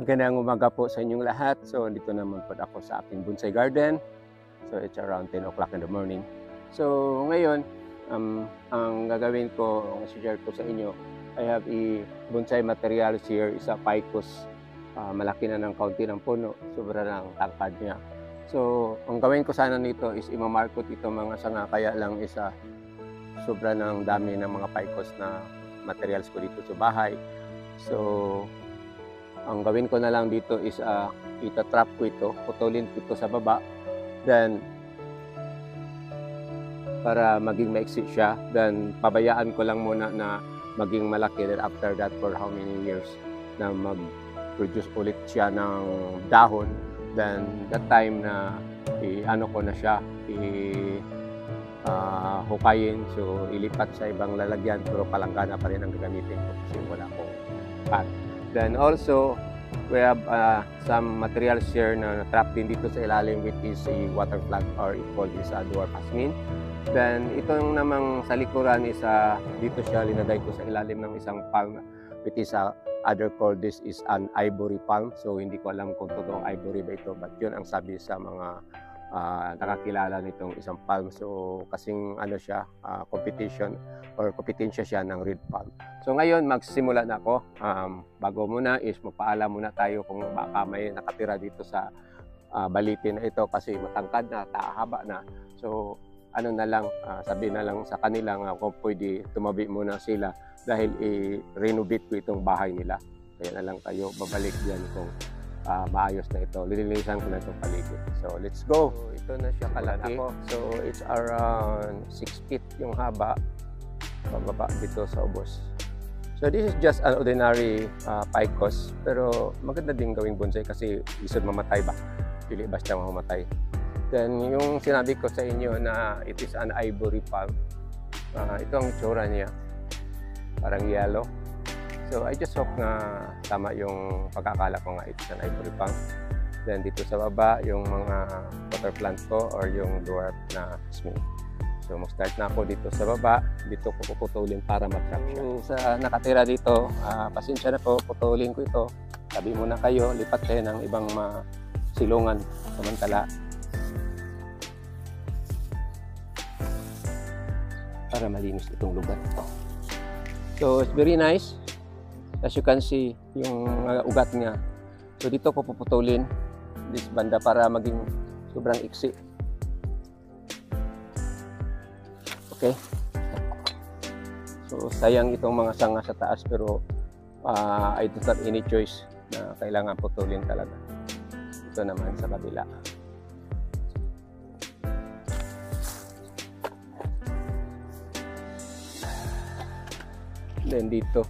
Magandang umaga po sa inyong lahat. So, dito naman po ako sa aking bonsai garden. So, it's around 10 o'clock in the morning. So, ngayon, ang gagawin ko, ang share ko sa inyo, I have a bonsai materials here, isa ficus. Malaki na ng kaunti ng puno, sobra ng tangkad niya. So, ang gawin ko sana nito is imamarkot ito mga sanga, kaya lang isa sobra ng dami ng mga ficus na materials ko dito sa bahay. So, ang gawin ko na lang dito is itatrap ko ito, putulin ko ito sa baba, then para maging maiksi siya, then pabayaan ko lang muna na maging malaki, then after that for how many years na mag-produce ulit siya ng dahon, then that time na ano ko na siya, hukayin, so ilipat sa ibang lalagyan, pero palanggana pa rin ang gagamitin ko kasi wala akong pan. Then also, we have some materials here na trap din dito sa ilalim, which is a water plant, or it called is dwarf jasmine. Then itong namang sa likuran is dito siya linagay ko sa ilalim ng isang palm, which is other called this is an ivory palm. So hindi ko alam kung totoong ivory ba ito, but yun ang sabi sa mga nakakilala nitong isang palm. So kasing ano siya, kompetensya siya ng red palm. So ngayon magsisimula na ako. Bago muna is magpaalam muna tayo kung baka may nakatira dito sa balitin na ito kasi matangkad na, tahaba na. So ano na lang, sabi na lang sa kanila kung pwede tumabi muna sila dahil i-renovate ko itong bahay nila. Kaya na lang tayo babalik diyan kung maayos na ito. Lilinisan ko na itong paligid. So, let's go. So, ito na siya kalaki. So, it's around 6 feet yung haba. Pababa dito sa ubos. So, this is just an ordinary ficus. Pero, maganda din gawing bonsai kasi isod mamatay ba? Pili basta mamatay. Then, yung sinabi ko sa inyo na it is an ivory palm. Ito ang itsura niya. Parang yellow. So I just hope na tama yung pagkakala ko nga it's an ivory palm. Then dito sa baba yung mga water plant ko or yung dwarf na jasmine. So mag-start na ako dito sa baba. Dito ko puputulin para mag-trap siya. Sa nakatira dito, pasensya na po, putulin ko ito. Sabi muna kayo, lipat kayo ng ibang silungan samantala. Para malinis itong lugar ito. So it's very nice. As you can see, yung ugat niya. So dito ko puputulin this banda para maging sobrang iksi. Okay. So sayang itong mga sanga sa taas pero I don't have any choice na kailangan putulin talaga. Ito naman sa kabila. Then dito.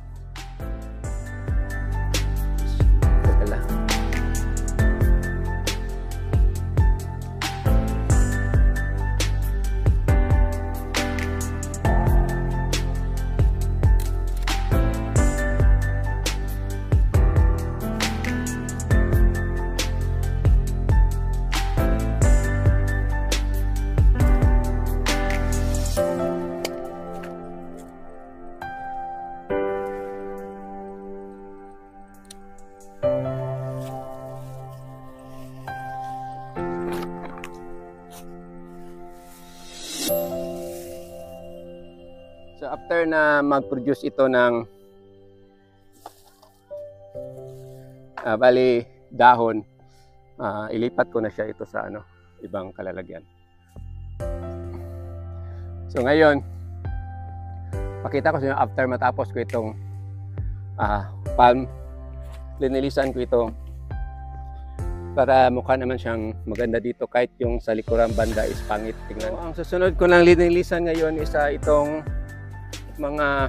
So after na mag-produce ito ng bali dahon, ilipat ko na siya ito sa ibang kalalagyan. So ngayon, pakita ko sa inyo after matapos ko itong palm, linilisan ko ito para mukha naman siyang maganda dito kahit yung sa likurang banda is pangit tingnan. So, ang susunod ko ng linilisan ngayon is itong mga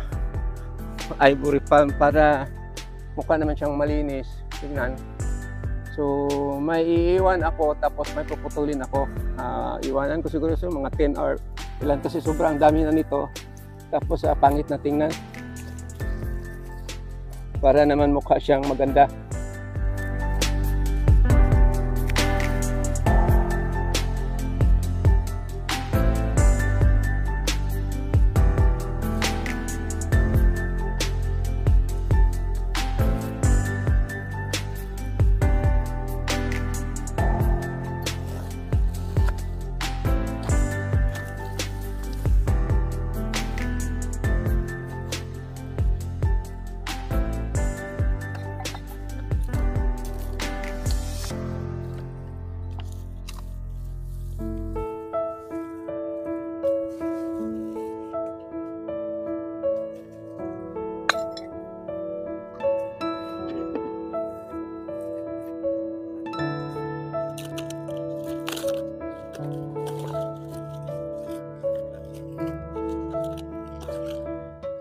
ivory palm para mukha naman siyang malinis tingnan. So may iiwan ako tapos may puputulin ako. Iwanan ko siguro so mga 10 or ilan kasi sobrang dami na nito. Tapos pangit na tingnan para naman mukha siyang maganda.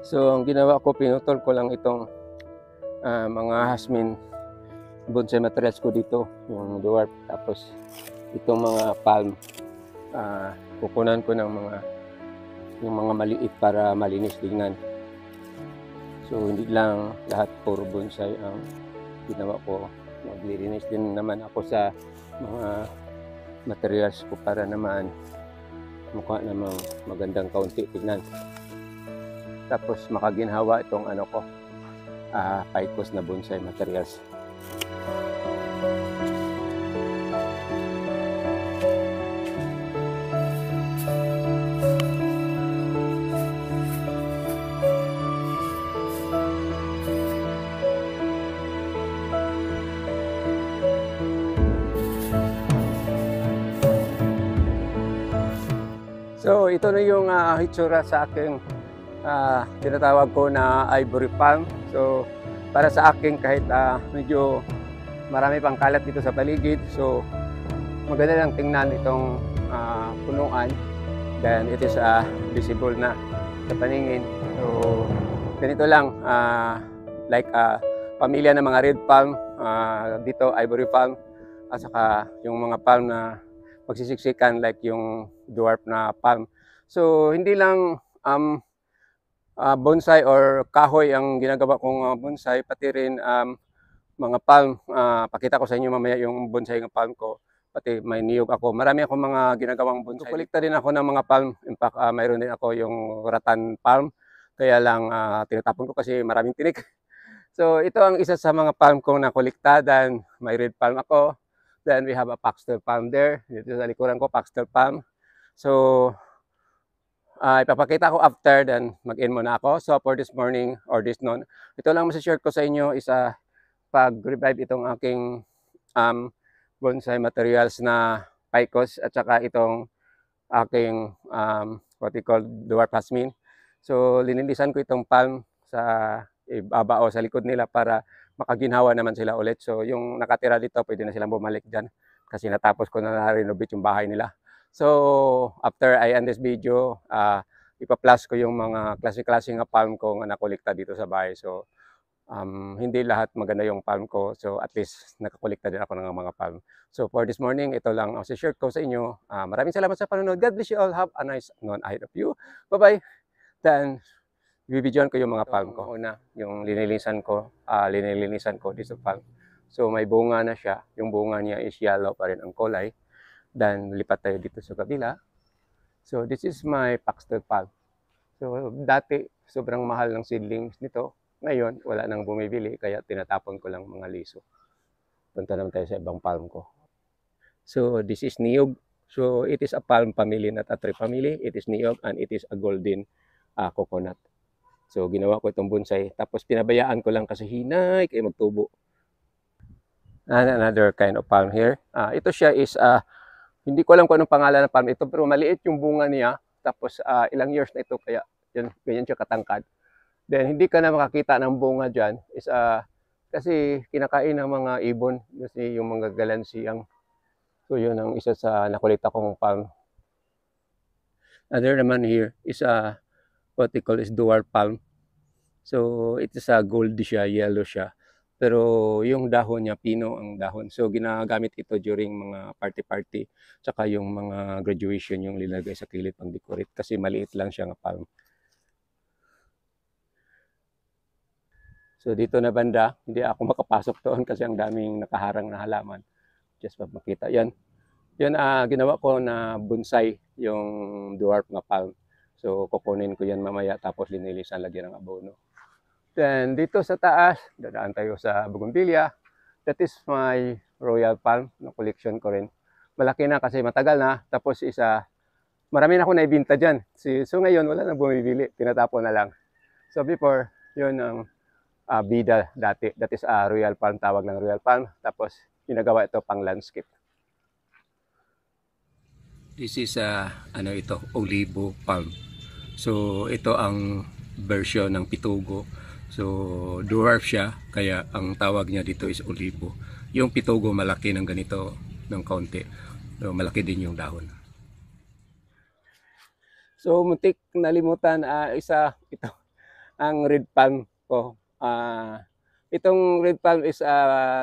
So ang ginawa ko, pinutol ko lang itong mga jasmine bonsai materials ko dito, yung dwarf, tapos itong mga palm, kukunan ko ng yung mga maliit para malinis tingnan. So hindi lang lahat puro bonsai ang ginawa ko, maglilinis din naman ako sa mga materials ko para naman mukha namang magandang kaunti tignan. Tapos makaginhawa itong ano ko, Picos na bonsai materials. So ito na yung hitsura sa aking tinatawag ko na ivory palm. So para sa akin, kahit medyo marami pang kalat dito sa paligid, so maganda lang tingnan itong punuan. Then it is visible na sa paningin. So ganito lang, like pamilya ng mga red palm, dito ivory palm, at saka yung mga palm na magsisiksikan like yung dwarf na palm. So hindi lang bonsai or kahoy ang ginagawa kong bonsai, pati rin mga palm. Pakita ko sa inyo mamaya yung bonsai ng palm ko, pati may niyog ako. Marami akong mga ginagawang bonsai. Kulikta din ako ng mga palm. In fact, mayroon din ako yung rattan palm, kaya lang tinatapon ko kasi maraming tinik. So ito ang isa sa mga palm kong nakulikta. Then may red palm ako. Then we have a foxtail palm there. Dito sa likuran ko, foxtail palm. So ipapakita ko after, then mag-in muna ako. So for this morning or this noon, ito lang masashare ko sa inyo is pag-revive itong aking bonsai materials na Picos, at saka itong aking what we call dwarf jasmine. So linilisan ko itong palm sa ibaba o sa likod nila para makaginhawa naman sila ulit. So yung nakatira dito, pwede na silang bumalik dyan kasi natapos ko na renovate yung bahay nila. So after I end this video, ipa-plus ko yung mga klase-klase ng palm ko na nakolekta dito sa bahay. So hindi lahat maganda yung palm ko. So at least nakakolekta din ako ng mga palm. So for this morning, ito lang ang share ko sa inyo. Maraming salamat sa panonood. God bless you all. Have a nice noon ahead of you. Bye-bye. Then bibidyoan ko yung mga palm ko. Una, yung linilisan ko dito palm. So may bunga na siya. Yung bunga niya is yellow pa rin ang kulay. Then lipat tayo dito sa kabila. So this is my foxtail palm. So dati sobrang mahal ng seedlings nito. Ngayon wala nang bumibili, kaya tinatapon ko lang mga liso. Punta naman tayo sa ibang palm ko. So this is niyog. So it is a palm family, not a tree family. It is niyog and it is a golden coconut. So ginawa ko itong bonsai, tapos pinabayaan ko lang kasi hinay kaya magtubo. And another kind of palm here. Ito siya is, hindi ko alam kung anong pangalan ng palm ito, pero maliit yung bunga niya. Tapos ilang years na ito, kaya ganyan siya katangkad. Then hindi ka na makakita ng bunga dyan, is, kasi kinakain ng mga ibon, kasi yung mga galansiyang. So yun ang isa sa nakulita kong palm. Other naman here is what they call is dwarf palm. So it is gold siya, yellow siya. Pero yung dahon niya, pino ang dahon. So ginagamit ito during mga party-party. Tsaka yung mga graduation yung linagay sa kilid pang decorate. Kasi maliit lang siya ng palm. So dito na banda, hindi ako makapasok doon kasi ang daming nakaharang na halaman. Just para makita. Yan. Yan ginawa ko na bonsai, yung dwarf na palm. So kukunin ko yan mamaya, tapos linilisan, lagyan ng abono. Then dito sa taas, dadaan tayo sa bougainvillea. That is my royal palm na collection ko rin. Malaki na kasi matagal na. Tapos marami na ako naibinta dyan. So ngayon wala na bumibili, tinatapon na lang. So before, yun ang bida dati. That is royal palm, tawag ng royal palm. Tapos ginagawa ito pang landscape. This is ito, olivo palm. So ito ang version ng pitugo. So dwarf siya, kaya ang tawag niya dito is olivo. Yung pitugo malaki ng ganito ng kaunti. So malaki din yung dahon. So muntik nalimutan ito. ang red palm ko. Itong red palm is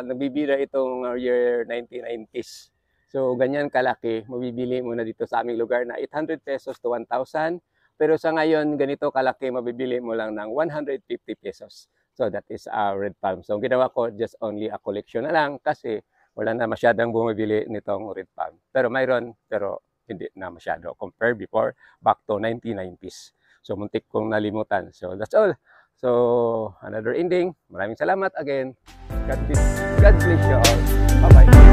nagbibida itong year 1990s. So ganyan kalaki, mabibili mo na dito sa aming lugar na 800 pesos to 1,000. Pero sa ngayon, ganito kalaki, mabibili mo lang ng 150 pesos. So that is red palm. So ginawa ko just only a collection na lang kasi wala na masyadong bumibili nitong red palm. Pero mayroon, pero hindi na masyado compare before, back to 1990s. So muntik kong nalimutan. So that's all. So another ending. Maraming salamat again. God bless you all. Bye-bye.